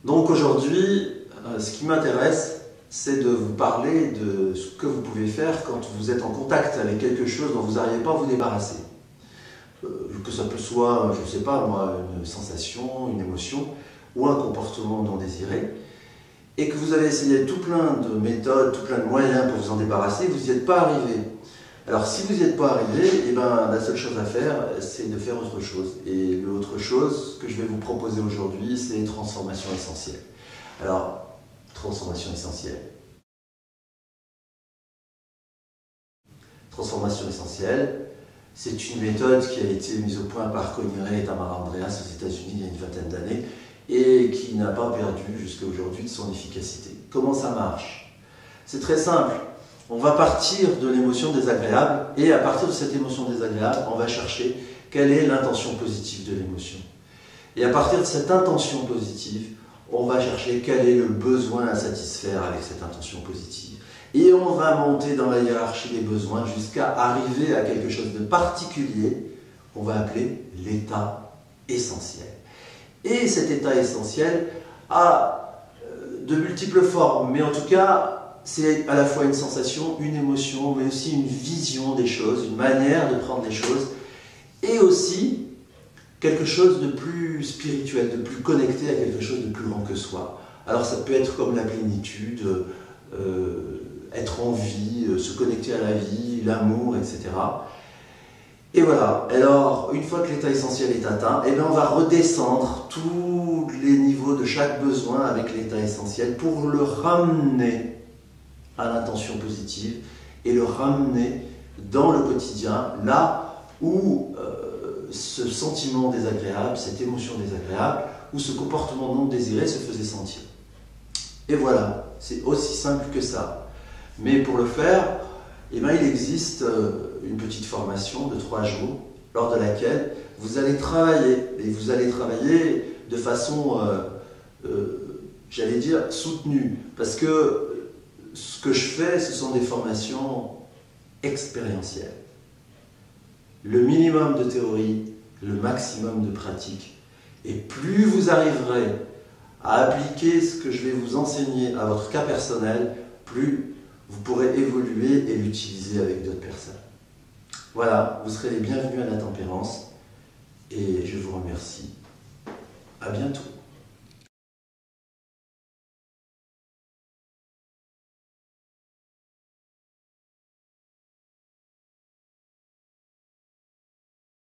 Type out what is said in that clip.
Donc aujourd'hui, ce qui m'intéresse, c'est de vous parler de ce que vous pouvez faire quand vous êtes en contact avec quelque chose dont vous n'arrivez pas à vous débarrasser. Que ça peut soit, je ne sais pas moi, une sensation, une émotion ou un comportement non désiré, et que vous avez essayé tout plein de méthodes, tout plein de moyens pour vous en débarrasser, vous n'y êtes pas arrivé. Alors si vous n'y êtes pas arrivé, eh ben, la seule chose à faire, c'est de faire autre chose. Et l'autre chose que je vais vous proposer aujourd'hui, c'est transformation essentielle. Alors, transformation essentielle. Transformation essentielle, c'est une méthode qui a été mise au point par Coniré et Tamara Andreas aux États-Unis il y a une vingtaine d'années et qui n'a pas perdu jusqu'à aujourd'hui de son efficacité. Comment ça marche? C'est très simple. On va partir de l'émotion désagréable et à partir de cette émotion désagréable, on va chercher quelle est l'intention positive de l'émotion. Et à partir de cette intention positive, on va chercher quel est le besoin à satisfaire avec cette intention positive. Et on va monter dans la hiérarchie des besoins jusqu'à arriver à quelque chose de particulier qu'on va appeler l'état essentiel. Et cet état essentiel a de multiples formes, mais en tout cas, c'est à la fois une sensation, une émotion, mais aussi une vision des choses, une manière de prendre les choses, et aussi quelque chose de plus spirituel, de plus connecté à quelque chose de plus grand que soi. Alors ça peut être comme la plénitude, être en vie, se connecter à la vie, l'amour, etc. Et voilà, alors une fois que l'état essentiel est atteint, eh bien, on va redescendre tous les niveaux de chaque besoin avec l'état essentiel pour le ramener à l'intention positive et le ramener dans le quotidien, là où ce sentiment désagréable, cette émotion désagréable, ou ce comportement non désiré se faisait sentir. Et voilà, c'est aussi simple que ça. Mais pour le faire, eh bien, il existe une petite formation de 3 jours, lors de laquelle vous allez travailler, et vous allez travailler de façon, j'allais dire, soutenue, parce que ce que je fais, ce sont des formations expérientielles. Le minimum de théorie, le maximum de pratique. Et plus vous arriverez à appliquer ce que je vais vous enseigner à votre cas personnel, plus vous pourrez évoluer et l'utiliser avec d'autres personnes. Voilà, vous serez les bienvenus à la tempérance et je vous remercie. À bientôt.